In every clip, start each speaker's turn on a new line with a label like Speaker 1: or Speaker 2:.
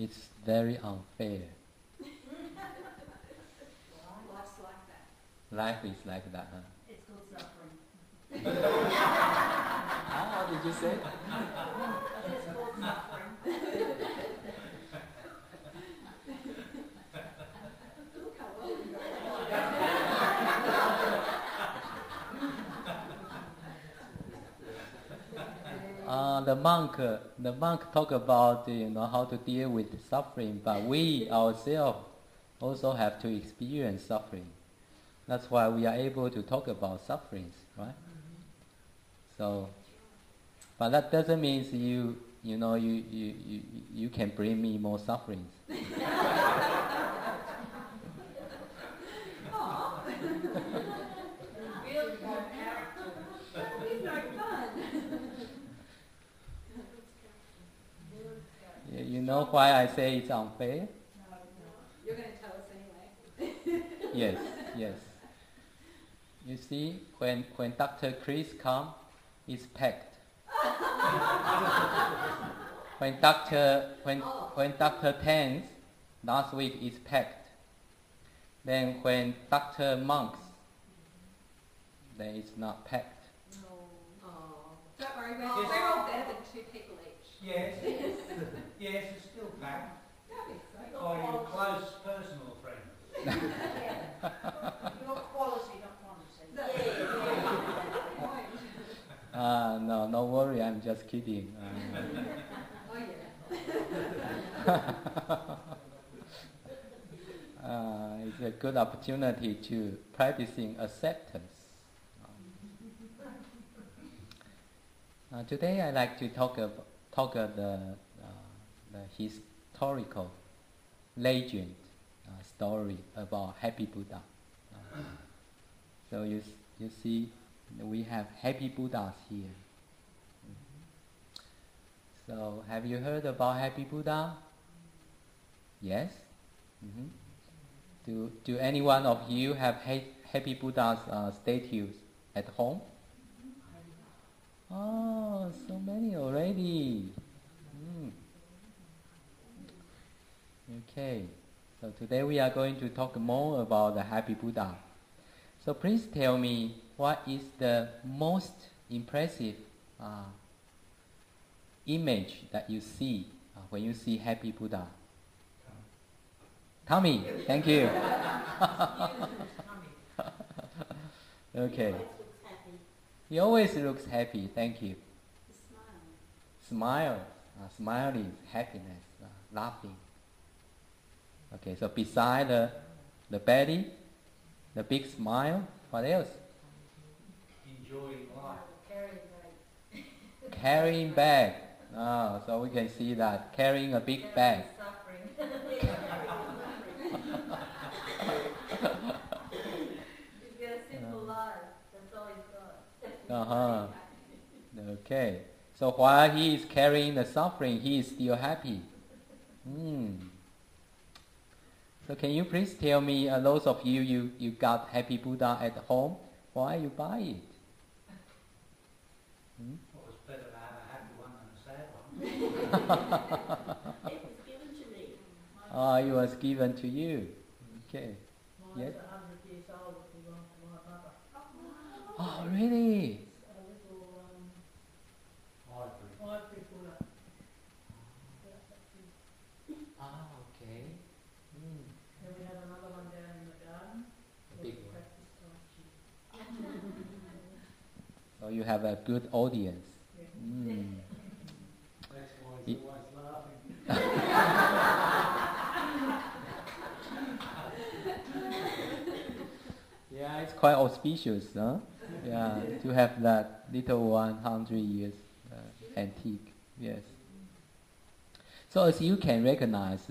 Speaker 1: It's very unfair.
Speaker 2: Life's like that.
Speaker 1: Life is like that, huh?
Speaker 2: It's called suffering.
Speaker 1: What did you say?
Speaker 2: It's called suffering. Look how well you
Speaker 1: The monk talk about how to deal with suffering, but we ourselves also have to experience suffering. That's why we are able to talk about sufferings, right? So, but that doesn't mean you can bring me more sufferings.
Speaker 2: really good character. He's no fun.
Speaker 1: You know why I say it's unfair?
Speaker 2: No. You're going to tell us anyway.
Speaker 1: Yes. You see, when Dr. Chris comes, it's packed. when Dr. Tans last week is packed. Then when Dr. Monks, then it's not packed.
Speaker 2: No. Oh. Don't worry, we're all better than two people each.
Speaker 3: Yes, it's still packed. By your close personal friends.
Speaker 2: Your quality, not quantity.
Speaker 1: No worry, I'm just kidding.
Speaker 2: Oh yeah.
Speaker 1: It's a good opportunity to practicing acceptance. Today I like to talk the historical legend story about Happy Buddha. So you see, we have Happy Buddhas here. So have you heard about Happy Buddha? Yes? Do any one of you have Happy Buddha's statues at home? Oh, so many already. Okay, so today we are going to talk more about the Happy Buddha. So please tell me, what is the most impressive image that you see when you see Happy Buddha? Tummy, thank you. Okay. He always looks happy, thank you. Smile. Smile is happiness, laughing. Okay, so beside the belly, the big smile, what else?
Speaker 3: Enjoying life.
Speaker 1: Carrying bag. So we can see that, carrying a big bag.
Speaker 2: He's got a simple life. That's all he's got.
Speaker 1: Okay. So while he is carrying the suffering, he is still happy. So can you please tell me, those of you got Happy Buddha at home, why you buy it?
Speaker 3: Well, it's better to have a happy one than a sad one.
Speaker 2: It was given to me.
Speaker 1: It was given to you. Okay. Yes?
Speaker 4: 100 years old if you want my mother.
Speaker 1: Oh, really?
Speaker 4: A little
Speaker 3: Ivory.
Speaker 4: ivory Buddha.
Speaker 1: Okay.
Speaker 4: Then we have another one down in the garden.
Speaker 1: Big one.
Speaker 4: Practice Tai Chi.
Speaker 1: So you have a good audience.
Speaker 3: That's why he's always laughing.
Speaker 1: Yeah, it's quite auspicious, huh? Yeah, to have that little 100 years antique. Yes. So as you can recognize,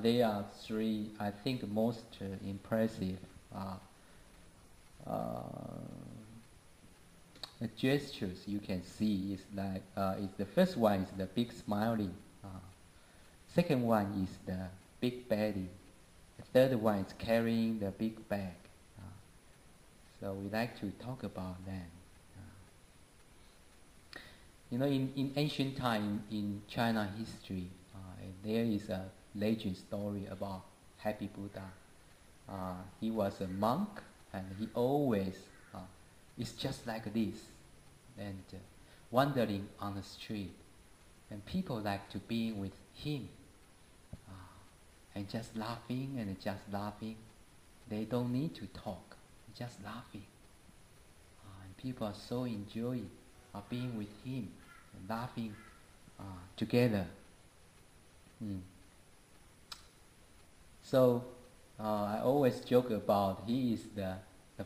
Speaker 1: there are three, I think, most impressive gestures you can see. Is like the first one is the big smiling. Second one is the big belly. The third one is carrying the big bag. So we like to talk about that. In ancient time in China history, there is a legend story about Happy Buddha. He was a monk, and he always is just like this, and wandering on the street, and people like to be with him, and just laughing and just laughing. They don't need to talk, just laughing. And people are so enjoying being with him and laughing together. So I always joke about he is the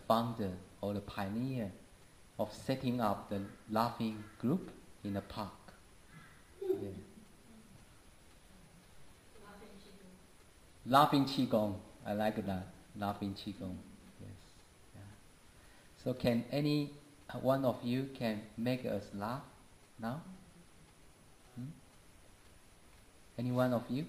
Speaker 1: founder or the pioneer of setting up the laughing group in the park. Yeah. Laughing Qigong. I like that. Laughing Qigong. Yes. Yeah. So can any one of you can make us laugh now? Any one of you?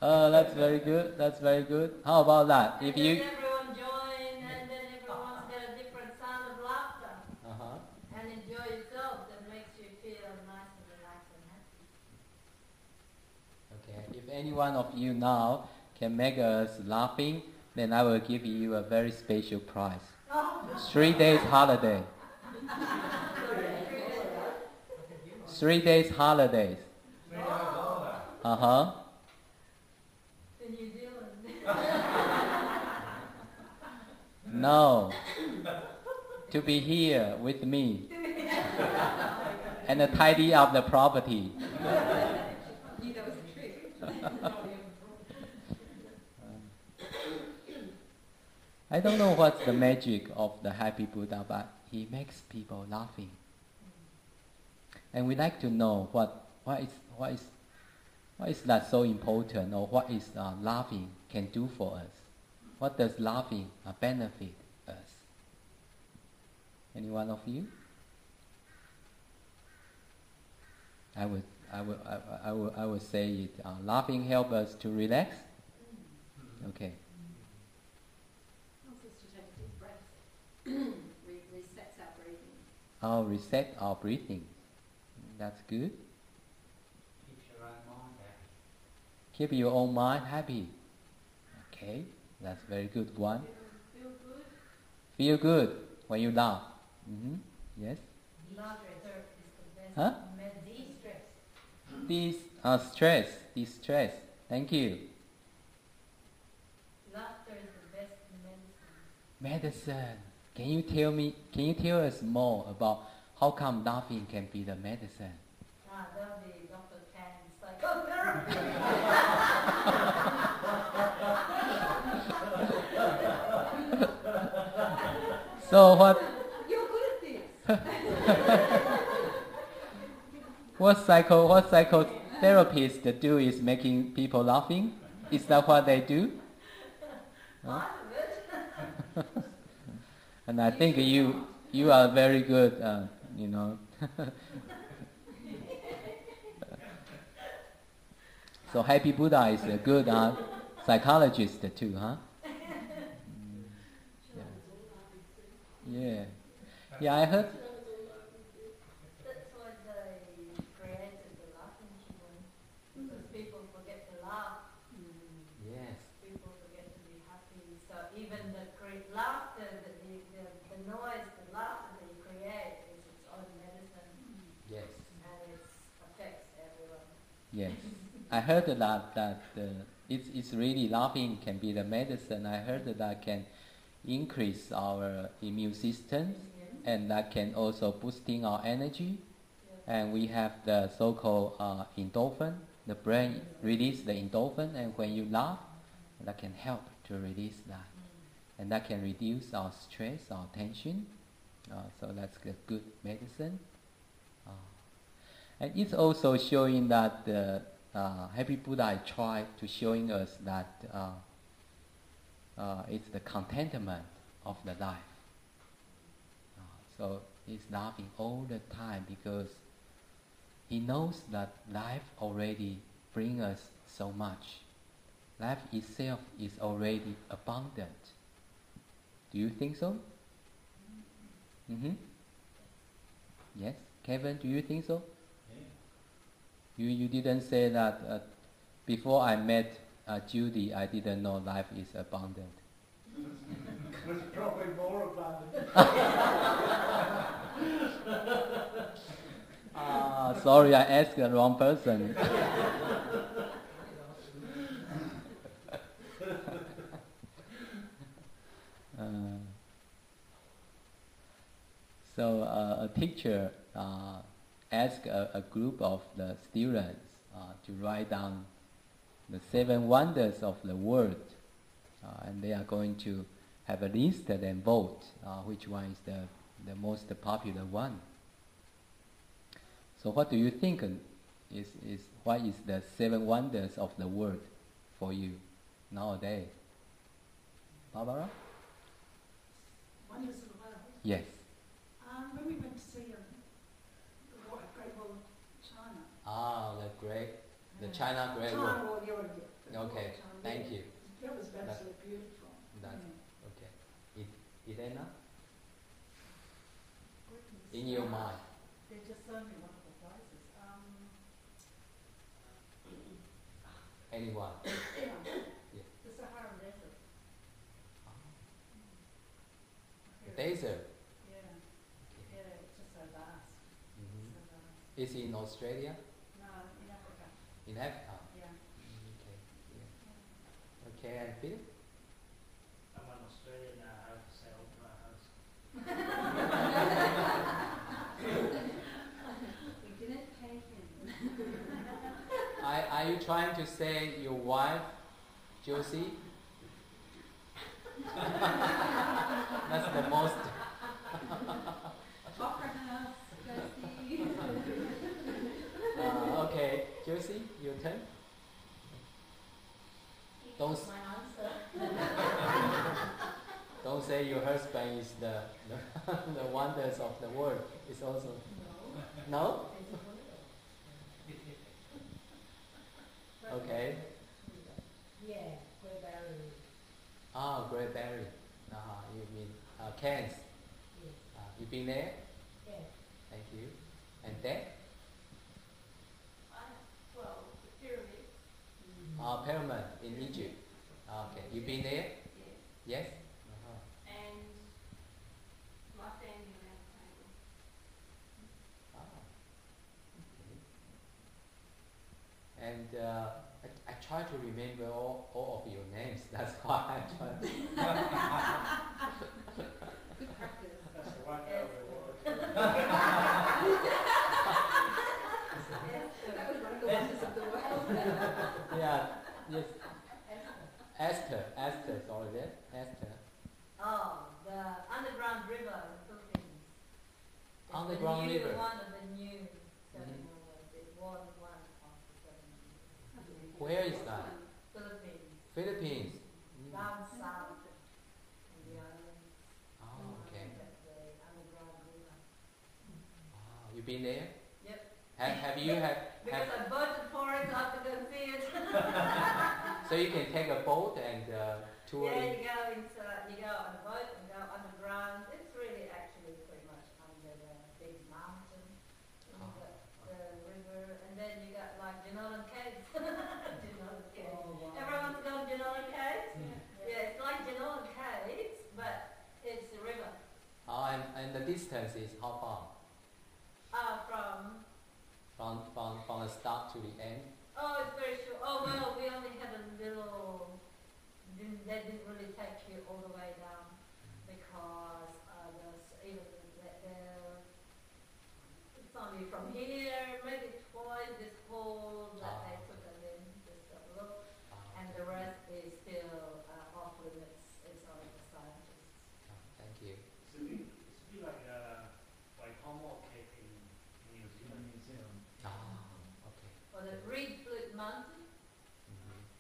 Speaker 1: Oh, that's very good. That's very good. How about that?
Speaker 2: If you everyone join, and then everyone's got a different sound of laughter, and enjoy yourself, that makes you feel nice and relaxed and happy.
Speaker 1: Okay. If any one of you now can make us laughing, then I will give you a very special prize. 3 days holiday. 3 days holidays.
Speaker 2: To New Zealand.
Speaker 1: No. To be here with me. And tidy up the property.
Speaker 4: Knew that was a trick.
Speaker 1: I don't know what's the magic of the Happy Buddha, but he makes people laughing. And we like to know what is that so important, or what is laughing can do for us? What does laughing benefit us? Any one of you? I would say it. Laughing helps us to relax. Okay.
Speaker 4: Also, to take a deep breath. Resets our breathing.
Speaker 1: Reset our breathing. That's good.
Speaker 3: Keeps your own mind happy.
Speaker 1: Keep your own mind happy. Okay, that's very good one.
Speaker 2: Feel good.
Speaker 1: Feel good when you laugh. Yes.
Speaker 2: Laughter is the best.
Speaker 1: Huh?
Speaker 2: De-stress.
Speaker 1: De-stress. Thank you.
Speaker 2: Laughter is the best medicine.
Speaker 1: Medicine. Can you tell us more about how come laughing can be the medicine?
Speaker 2: That'll be Dr. Tan's psychotherapy.
Speaker 1: So what?
Speaker 4: You're good at this.
Speaker 1: What psychotherapists do is making people laughing? Is that what they do? Huh? And I think you are very good, So Happy Buddha is a good psychologist too, huh? Yeah. Yeah, I heard.
Speaker 2: That's why they created the laughing children, because people forget to laugh.
Speaker 1: Yes.
Speaker 2: People forget to be happy. So even the laughter, the noise, the laughter that you create is its own medicine.
Speaker 1: Yes.
Speaker 2: And it affects everyone.
Speaker 1: Yes. I heard that it's really laughing can be the medicine. I heard that can increase our immune system, and that can also boosting our energy. And we have the so-called endorphin. The brain release the endorphin, and when you laugh, that can help to release that, and that can reduce our stress, our tension. So that's a good medicine. And it's also showing that Happy Buddha tried to showing us that it's the contentment of the life. So he's laughing all the time because he knows that life already brings us so much. life itself is already abundant. Do you think so? Mm-hmm. Yes, Kevin, do you think so? Yeah. You didn't say that before I met Judy, I didn't know life is abundant.
Speaker 3: It's probably more abundant.
Speaker 1: Sorry, I asked the wrong person. So a teacher asked a group of the students to write down the 7 wonders of the world, and they are going to have a list and vote which one is the most popular one. So what do you think what is the 7 wonders of the world for you nowadays? Barbara?
Speaker 4: Wonders of the world.
Speaker 1: Yes.
Speaker 4: When we went to see the Great Wall of China.
Speaker 1: The China Great Wall.
Speaker 4: China Wall, you're
Speaker 1: Okay, thank you.
Speaker 4: That was absolutely beautiful.
Speaker 1: Okay. Elena? In your mind?
Speaker 4: There's just so many wonderful places.
Speaker 1: Anyone?
Speaker 4: Yeah. The Sahara Desert.
Speaker 1: The desert?
Speaker 4: Yeah, it's just so vast.
Speaker 1: Mm-hmm.
Speaker 4: So vast.
Speaker 1: Is it in Australia?
Speaker 4: No, in Africa.
Speaker 1: In Africa?
Speaker 4: Yeah.
Speaker 1: Okay. Yeah. Okay, and Phil?
Speaker 3: I'm in Australia now. I have to sell my house.
Speaker 2: We didn't pay him.
Speaker 1: Are you trying to say your wife, Josie? That's the most. Okay, Josie, your turn. Don't say your husband is the the wonders of the world. It's also no. Okay.
Speaker 4: Yeah, Great Barrier.
Speaker 1: Great Barrier. You mean Cairns?
Speaker 4: Yes.
Speaker 1: You been there?
Speaker 4: Yes.
Speaker 1: Thank you. And Dad?
Speaker 2: Well, the pyramids.
Speaker 1: Pyramid in Egypt. Okay. You been there?
Speaker 2: Yes.
Speaker 1: Yes.
Speaker 2: And Los Angeles.
Speaker 1: Okay. And I try to remember all of your names. That's why I try.
Speaker 2: Good practice.
Speaker 3: That's the one over
Speaker 2: That was one of the wonders of the world.
Speaker 1: Yeah. Yes. Esther. Sorry, yes. Esther.
Speaker 2: Oh, the underground river in the Philippines. It's
Speaker 1: Underground
Speaker 2: the new,
Speaker 1: river.
Speaker 2: One of the new 7 wonders. It was one of the 7 wonders.
Speaker 1: Where is that?
Speaker 2: Philippines.
Speaker 1: Philippines.
Speaker 2: Down south in the islands.
Speaker 1: Okay.
Speaker 2: That's the underground river.
Speaker 1: You been there?
Speaker 2: Yep.
Speaker 1: Have you had?
Speaker 2: Because I voted for it, so I have to go see it.
Speaker 1: So you can take a boat and tour.
Speaker 2: Yeah, you go on a boat and go underground. It's really actually pretty much under the big mountain. And you got the river, and then you got like Genolan Caves. Genolan Caves. Everyone's gone Genolan Caves? Yeah, it's like Genolan Caves, but it's a river.
Speaker 1: And the distance is how far? From the start to the end?
Speaker 2: Oh, it's very short. Oh, well, we only had a little. They didn't really take you all the way down because it's only from here, maybe twice this whole that they took us in, just a look, and the rest is still off limits. It's only for scientists.
Speaker 1: Thank you.
Speaker 3: It's a bit like Homework Cape in New Zealand.
Speaker 1: Okay.
Speaker 2: Or the Reed Flute Mountain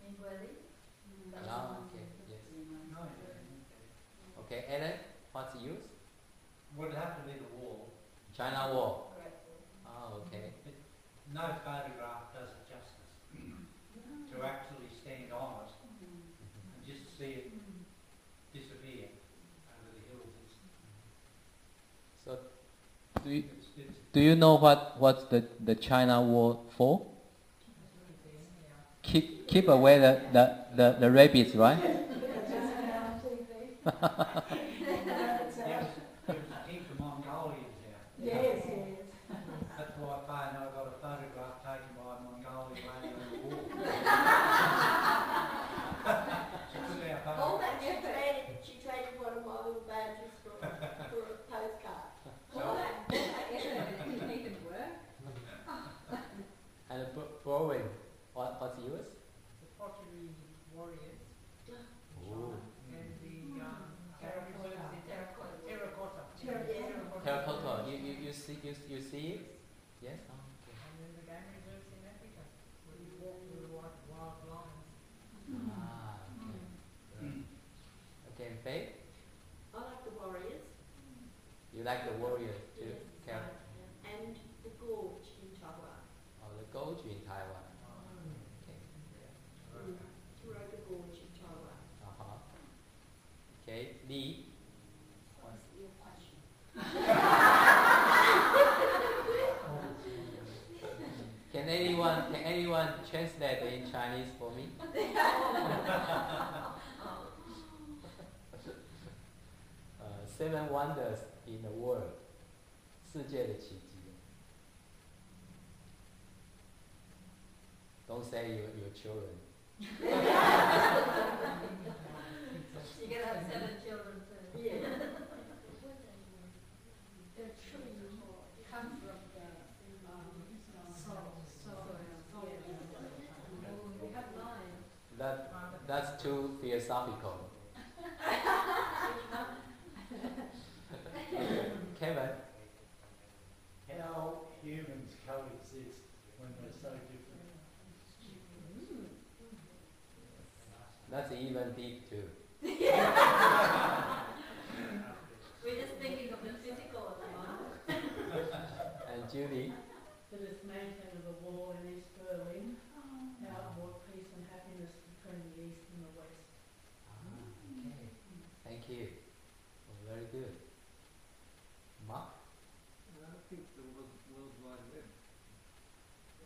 Speaker 2: in Welly.
Speaker 1: Okay. Yes. Okay, Ellen, what's yours?
Speaker 3: Would have to be the wall.
Speaker 1: China Wall.
Speaker 2: Correct.
Speaker 1: Okay.
Speaker 3: No photograph does it justice. To actually stand on it
Speaker 1: Do you know what's the China word for? Keep away the rabbits, right?
Speaker 3: There was a heap of Mongolians out there.
Speaker 4: Yes, yes.
Speaker 3: That's why I find I got a photograph taken by a Mongolian lady on the wall. She took our
Speaker 5: All
Speaker 3: photograph.
Speaker 5: that she traded one of my little badges for a postcard.
Speaker 2: All that effort didn't even work.
Speaker 1: And Bowen, what's yours?
Speaker 6: The pottery warriors
Speaker 1: Ooh.
Speaker 6: and the
Speaker 2: Terracotta.
Speaker 6: terracotta.
Speaker 1: Terracotta. You see it? Yes. Oh, okay.
Speaker 6: And then the game reserves in Africa, where you walk through wild lions.
Speaker 1: Ah, okay. Okay, Faith,
Speaker 5: I like the warriors.
Speaker 1: you like the warrior too?
Speaker 5: Yes,
Speaker 1: Car-
Speaker 5: and the gorge in Taiwan.
Speaker 1: Oh, the Goju in Taiwan. Okay.
Speaker 5: Rhoda Gorge in Taiwan.
Speaker 1: Uh-huh. Okay, Lee.
Speaker 5: What's your question?
Speaker 1: Can anyone translate in Chinese for me? Seven wonders in the world. 世界的奇迹. Don't say your children.
Speaker 2: You're gonna have 7 children too.
Speaker 5: Yeah.
Speaker 4: The tree comes from the soil.
Speaker 2: We have 9.
Speaker 1: That's too philosophical. Kevin,
Speaker 3: How humans coexist when they're so different.
Speaker 1: that's even deep too.
Speaker 2: We're just thinking of the physical at the moment.
Speaker 1: And Judy,
Speaker 7: The dismantling of the wall in East Berlin brought peace and happiness between the East and the West.
Speaker 1: okay, thank you. Very good. Mark?
Speaker 8: I think the World Wide Web.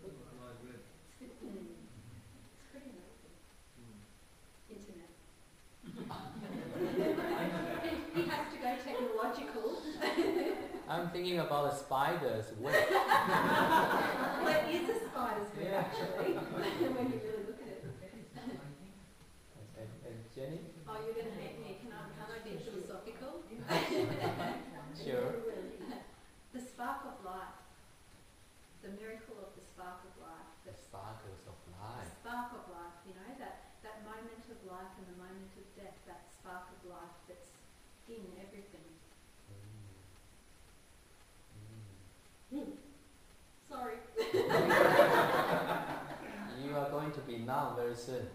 Speaker 8: World Wide Web.
Speaker 5: It's pretty amazing. Internet. He has to go technological.
Speaker 1: I'm thinking about the spider's web.
Speaker 5: Well, it is a spider's web
Speaker 1: Yeah.
Speaker 5: actually, when you really look at it.
Speaker 1: And Jenny?
Speaker 2: Oh, you're gonna hate me. Can I be philosophical?
Speaker 1: Sure.
Speaker 2: The spark of life. The miracle of the spark of life.
Speaker 1: The sparkles of
Speaker 2: The
Speaker 1: life.
Speaker 2: spark of life, you know, that moment of life and the moment of death, that spark of life that's in everything. Sorry.
Speaker 1: You are going to be numb very soon.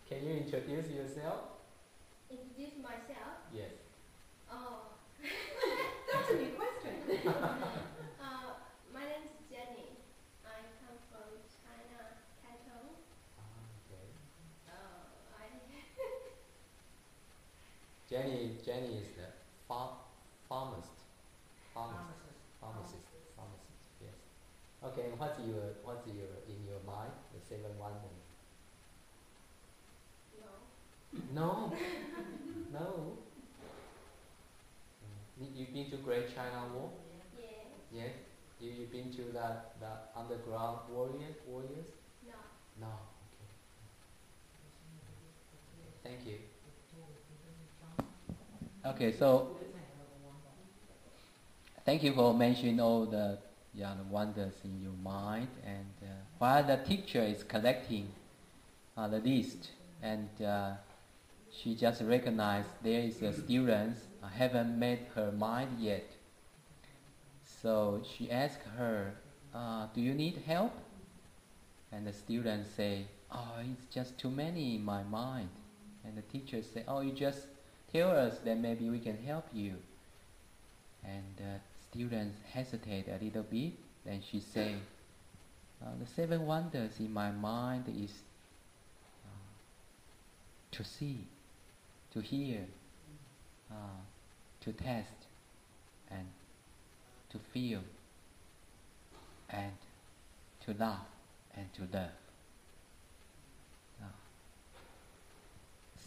Speaker 1: Can you introduce yourself?
Speaker 5: Introduce myself.
Speaker 1: Yes.
Speaker 5: Oh,
Speaker 2: That's a new question.
Speaker 5: my name is Jenny. I come from China, Canton.
Speaker 1: Okay.
Speaker 5: I
Speaker 1: Jenny is the pharmacist.
Speaker 6: Pharmacist.
Speaker 1: Yes. Okay. What's your in your mind? The 7 wonders.
Speaker 5: no.
Speaker 1: No. No. You've been to Great China Wall?
Speaker 5: Yeah.
Speaker 1: Yes. You've been to the underground warriors?
Speaker 5: No.
Speaker 1: No. Okay. Thank you. Okay, so thank you for mentioning all the wonders in your mind, and while the teacher is collecting the list, and she just recognized there is a student haven't made her mind yet. So she asked her, do you need help? And the student say, oh, it's just too many in my mind. And the teacher say, oh, you just tell us, then maybe we can help you. And the student hesitate a little bit. Then she say, the 7 wonders in my mind is to see, to hear, to test and to feel and to love and to love.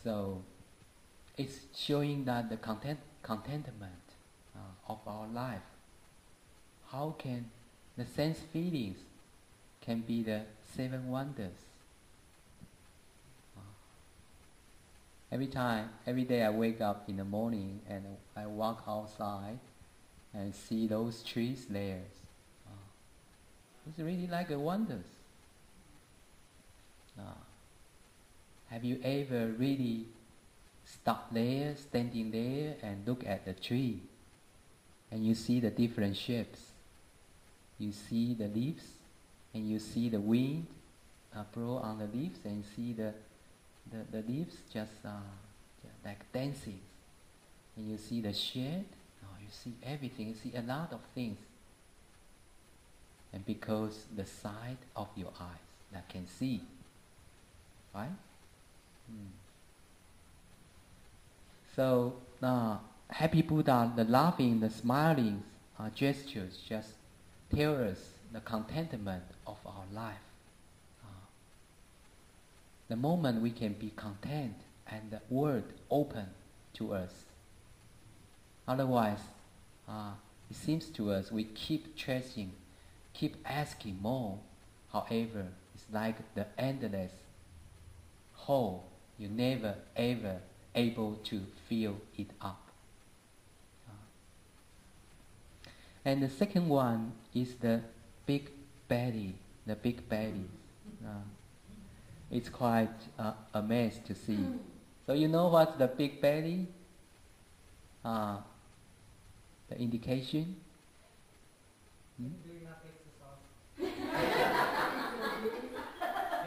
Speaker 1: So it's showing that the contentment of our life. How can the sense feelings can be the seven wonders? Every day I wake up in the morning and I walk outside and see those trees there. It's really like a wonders. Have you ever really stopped there, standing there and look at the tree and you see the different shapes? You see the leaves and you see the wind blow on the leaves and you see the leaves just like dancing. And you see the shade, you see everything, you see a lot of things. And because the sight of your eyes that can see, right? So Happy Buddha, the laughing, the smiling gestures just tell us the contentment of our life. The moment we can be content and the world open to us. Otherwise, it seems to us we keep chasing, keep asking more. However, it's like the endless hole. You never ever able to fill it up. And the second one is the big belly. The big belly. It's quite a mess to see. So you know what's the big belly? The indication?
Speaker 6: Doing enough exercise.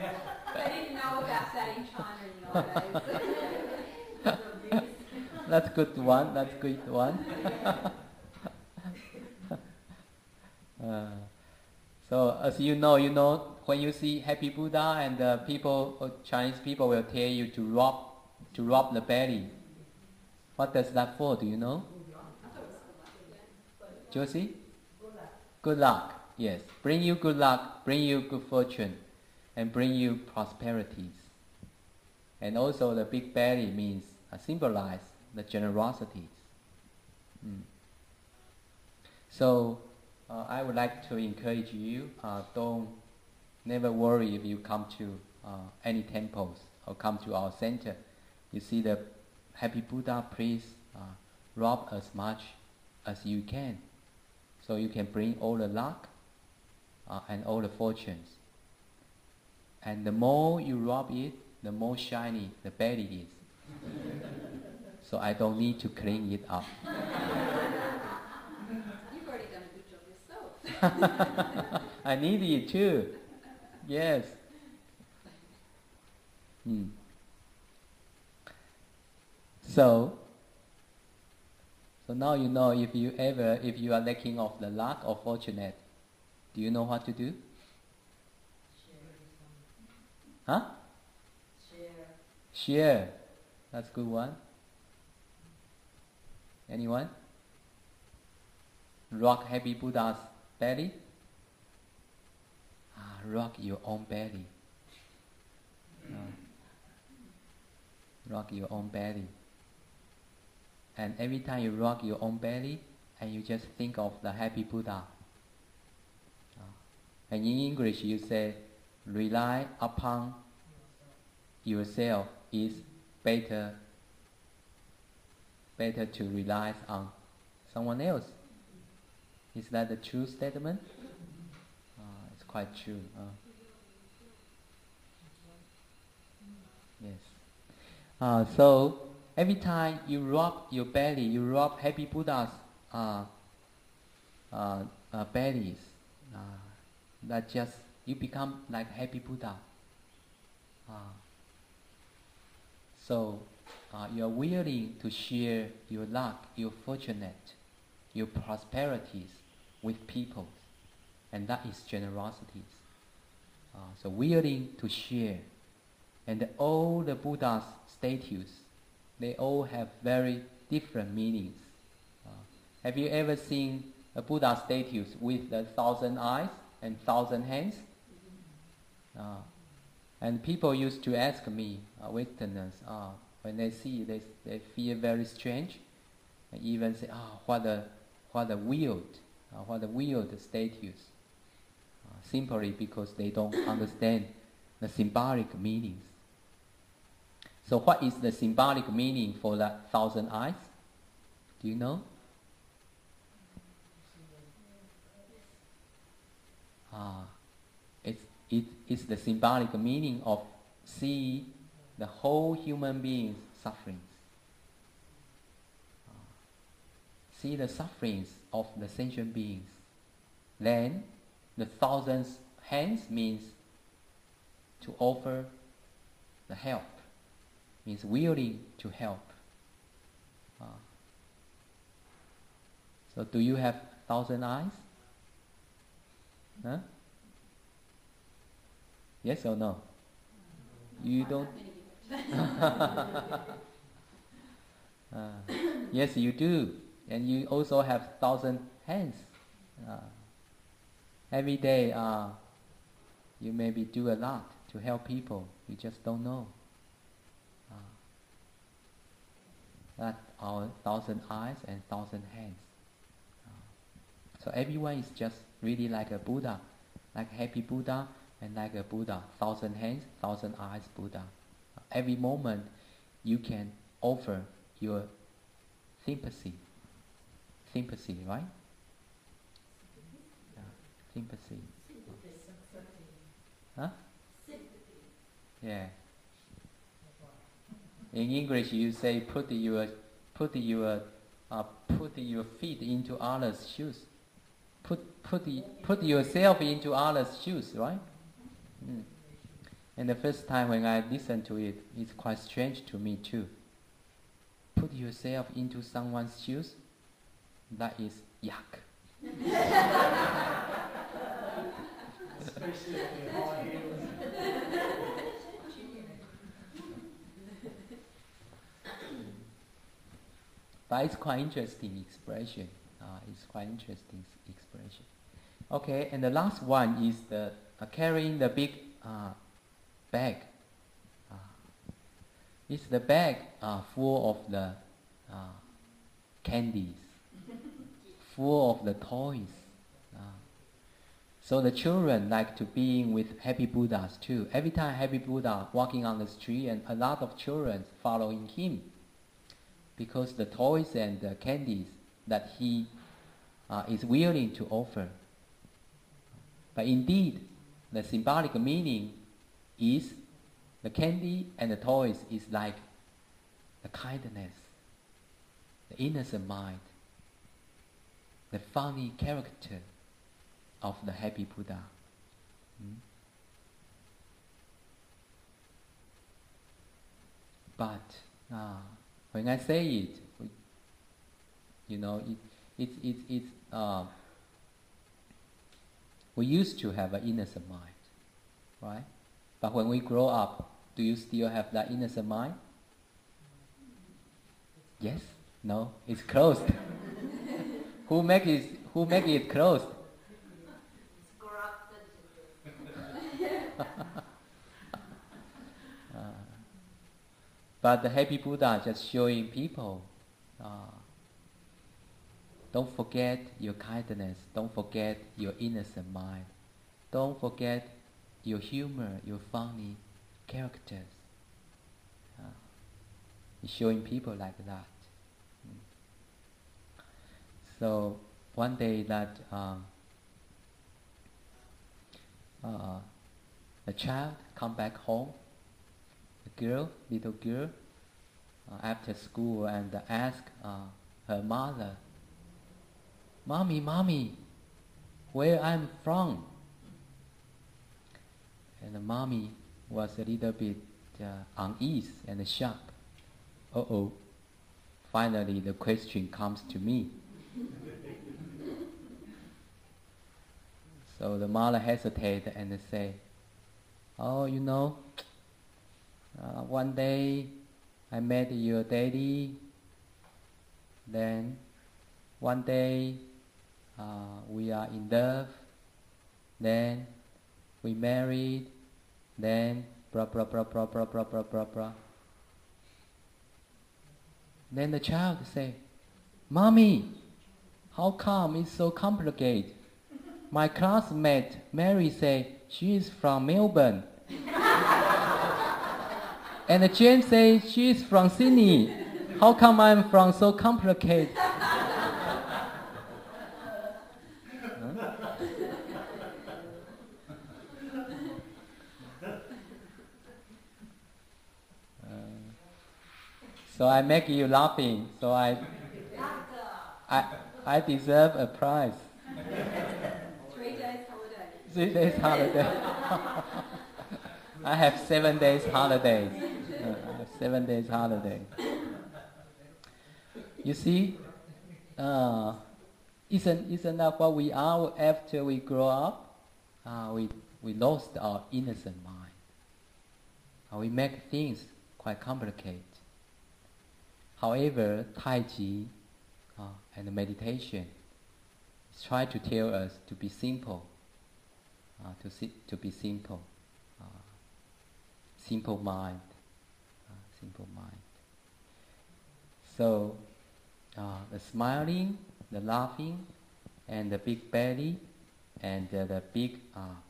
Speaker 3: Yes.
Speaker 2: They didn't know about that in China in the old days.
Speaker 1: That's good one. That's good one. So as you know when you see Happy Buddha and Chinese people will tell you to rub the belly. What does that for? Do you know? Josie? Good luck. Yes. Bring you good luck, bring you good fortune, and bring you prosperities. And also the big belly means symbolize the generosities. So I would like to encourage you, never worry if you come to any temples or come to our center. You see the Happy Buddha, please rub as much as you can. So you can bring all the luck and all the fortunes. And the more you rub it, the more shiny the belly is. So I don't need to clean it up.
Speaker 2: You've already done a good job yourself.
Speaker 1: I need it too. Yes. So now you know if you are lacking of the luck or fortunate, do you know what to do? Huh? Share. That's a good one. Anyone? Rock Happy Buddha's belly? Rock your own belly. Rock your own belly. And every time you rock your own belly, and you just think of the Happy Buddha. And in English you say, rely upon yourself is better to rely on someone else. Is that the true statement? It's quite true. Yes. So every time you rub your belly, you rub Happy Buddha's bellies. That just you become like Happy Buddha. So you are willing to share your luck, your fortunate, your prosperities with people, and that is generosities. So willing to share, and all the Buddha's statues, they all have very different meanings. Have you ever seen a Buddha statue with 1,000 eyes and 1,000 hands? And people used to ask me, Westerners, when they see this, they feel very strange, and even say, what a weird statues, simply because they don't understand the symbolic meanings. So what is the symbolic meaning for that 1,000 eyes? Do you know? It's the symbolic meaning of see the whole human being's sufferings. See the sufferings of the sentient beings. Then the 1,000 hands means to offer the help, means willing to help. So do you have 1,000 eyes? Huh? Yes or no? You don't? Yes, you do. And you also have 1,000 hands. Every day you maybe do a lot to help people. You just don't know. That our 1,000 eyes and 1,000 hands. So everyone is just really like a Buddha, like a happy Buddha and like a Buddha, 1,000 hands, 1,000 eyes Buddha. Every moment you can offer your sympathy, right? Sympathy. Huh? Yeah. In English, you say put your feet into others' shoes. Put yourself into others' shoes, right? And the first time when I listened to it, it's quite strange to me too. Put yourself into someone's shoes. That is yuck.
Speaker 3: Especially if you're high heels.
Speaker 1: But it's quite interesting expression. Okay, and the last one is the carrying the big bag. It's the bag full of the candies, full of the toys. So the children like to being with happy Buddhas too. Every time happy Buddha walking on the street, and a lot of children following him, because the toys and the candies that he is willing to offer. But indeed, the symbolic meaning is the candy and the toys is like the kindness, the innocent mind, the funny character of the happy Buddha. But when I say it, we used to have an innocent mind, right? But when we grow up, do you still have that innocent mind? Yes? No? It's closed. Who make it closed?
Speaker 2: It's corrupted.
Speaker 1: But the happy Buddha just showing people, don't forget your kindness, don't forget your innocent mind, don't forget your humor, your funny characters. He's showing people like that. So one day that a child come back home, little girl, after school, and ask her mother, Mommy, where I'm from? And the mommy was a little bit uneasy and shocked. Finally the question comes to me. So the mother hesitated and said, one day I met your daddy Then one day we are in love. Then we married. Then blah blah blah blah blah blah blah blah blah. Then the child say, "Mommy, how come it's so complicated? My classmate Mary say she is from Melbourne, and James say she is from Sydney. How come I'm from so complicated?" So I make you laughing. So I deserve a prize.
Speaker 5: 3 days holiday.
Speaker 1: 3 days holiday. I have 7 days holidays. I have 7 days holiday. You see, isn't that what we are after we grow up? We lost our innocent mind. We make things quite complicated. However, Tai Chi and meditation try to tell us to be simple, to be simple, simple mind, simple mind. So, the smiling, the laughing, and the big belly, and the big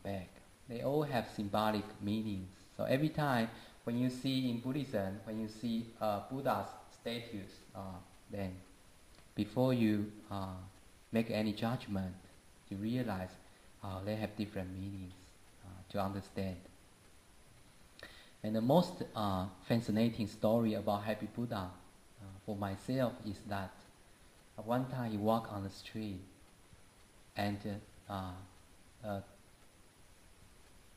Speaker 1: back, they all have symbolic meanings. So every time when you see in Buddhism, when you see Buddha's statues, then before you make any judgment, you realize they have different meanings to understand. And the most fascinating story about Happy Buddha for myself is that one time he walked on the street, and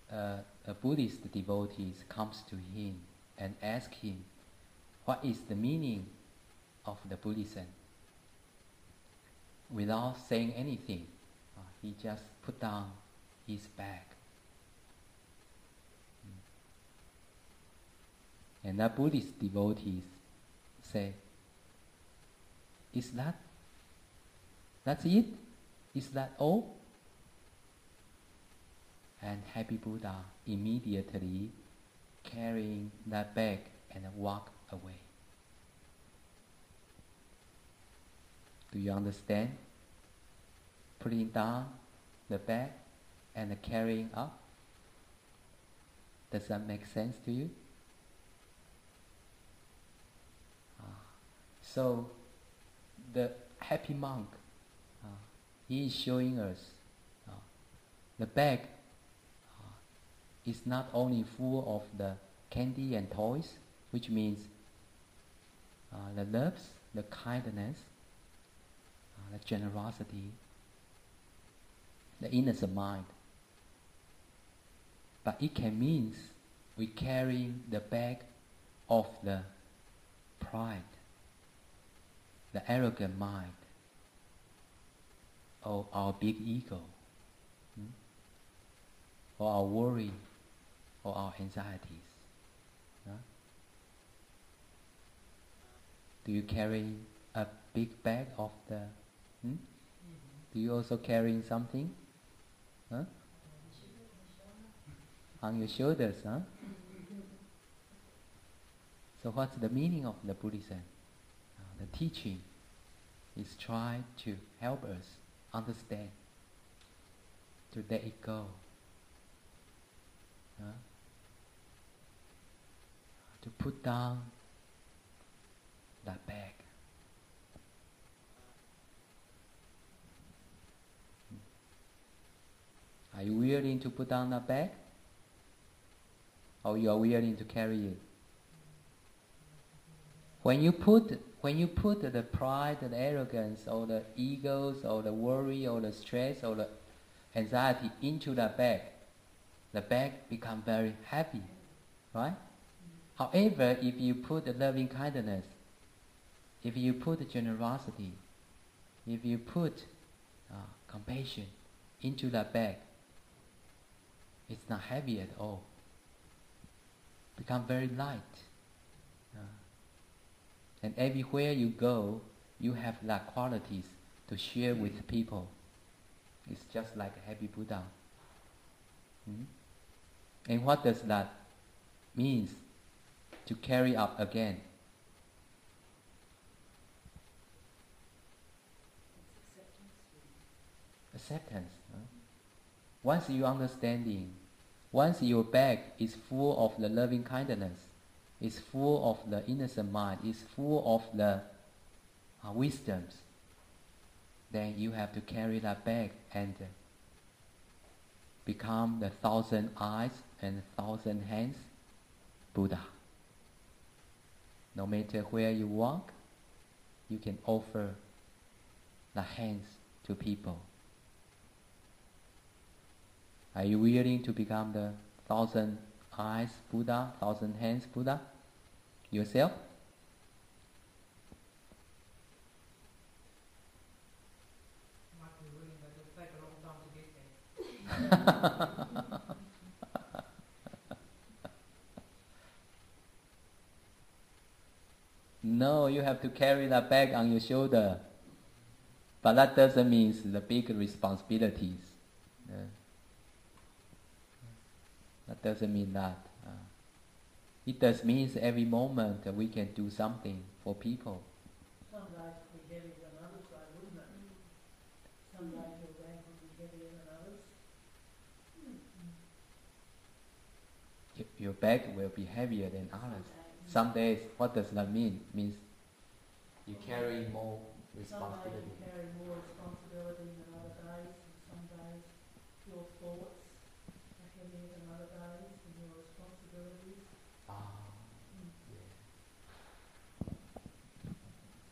Speaker 1: a Buddhist devotee comes to him and asks him, what is the meaning of the Buddhism? Without saying anything, he just put down his bag. And that Buddhist devotees say, that's it? Is that all? And Happy Buddha immediately carrying that bag and walk away. Do you understand? Putting down the bag and carrying up. Does that make sense to you? So the happy monk, he is showing us the bag is not only full of the candy and toys, which means the loves, the kindness, the generosity, the innocent mind. But it can mean we carry the bag of the pride, the arrogant mind, or our big ego, or our worry, or our anxieties. Do you carry a big bag of the... Do you also carry something? On your shoulders, huh? So what's the meaning of the Buddhism? The teaching is try to help us understand, to let it go. To put down that bag. Are you willing to put down that bag? Or you are willing to carry it? When you put the pride, the arrogance, or the egos, or the worry, or the stress, or the anxiety into the bag becomes very heavy, right? However, if you put the loving kindness, if you put generosity, if you put compassion into the bag, it's not heavy at all. Become very light. And everywhere you go, you have that qualities to share with people. It's just like a happy Buddha. And what does that mean? To carry up again. Acceptance. Once you understanding, once your bag is full of the loving kindness, is full of the innocent mind, is full of the wisdoms, then you have to carry that bag and become the 1,000 eyes and 1,000 hands Buddha. No matter where you walk, you can offer the hands to people. Are you willing to become the 1,000 eyes Buddha, 1,000 hands Buddha yourself?
Speaker 6: Might be willing, but it'll take a long time to get there.
Speaker 1: No, you have to carry that bag on your shoulder. But that doesn't mean the big responsibilities. That doesn't mean that. It does mean every moment that we can do something for people.
Speaker 7: Some days will be heavier than others, though, wouldn't it? Some days your bag will be heavier than others.
Speaker 1: Your bag will be heavier than others. Some days, what does that mean? Means you carry more responsibility.
Speaker 7: Some days you carry more responsibility than other days, and some days your thoughts are heavier than other days, and your responsibilities.
Speaker 1: Yeah.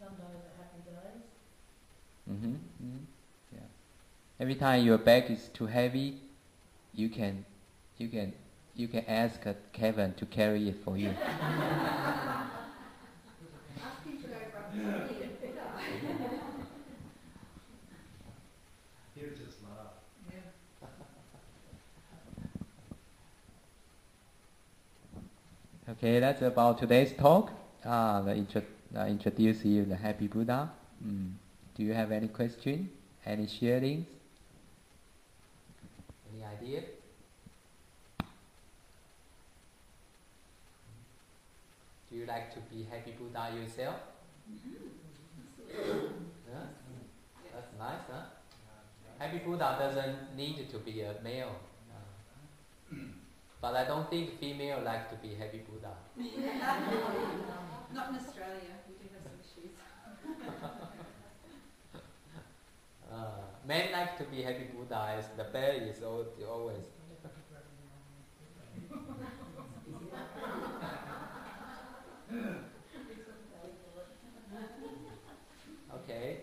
Speaker 7: Some days are happy days.
Speaker 1: Yeah. Every time your bag is too heavy, you can ask Kevin to carry it for you.
Speaker 2: Ask him to go from Sydney and pick up.
Speaker 3: He'll just laugh.
Speaker 6: Yeah.
Speaker 1: Okay, that's about today's talk. Introduce you the Happy Buddha. Do you have any question? Any sharings? Any idea? Do you like to be Happy Buddha yourself? Yeah? That's nice, huh? Happy Buddha doesn't need to be a male. But I don't think female like to be Happy Buddha.
Speaker 2: Not in Australia, we do have some issues.
Speaker 1: Men like to be Happy Buddha, as the bear is always. Okay.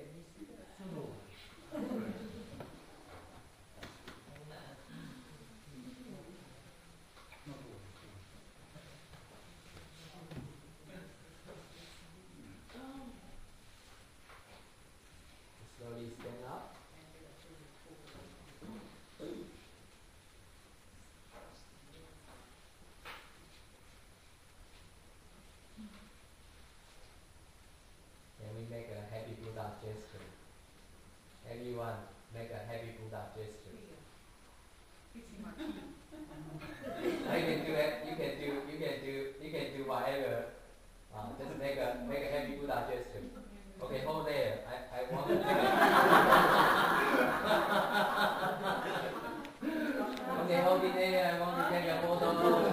Speaker 1: Slowly stand up. Can we make a Happy Buddha gesture? Everyone make a Happy Buddha gesture. You can do whatever. Just make a Happy Buddha gesture. Okay, hold there. I want to take okay, hold it there. I want to take a photo.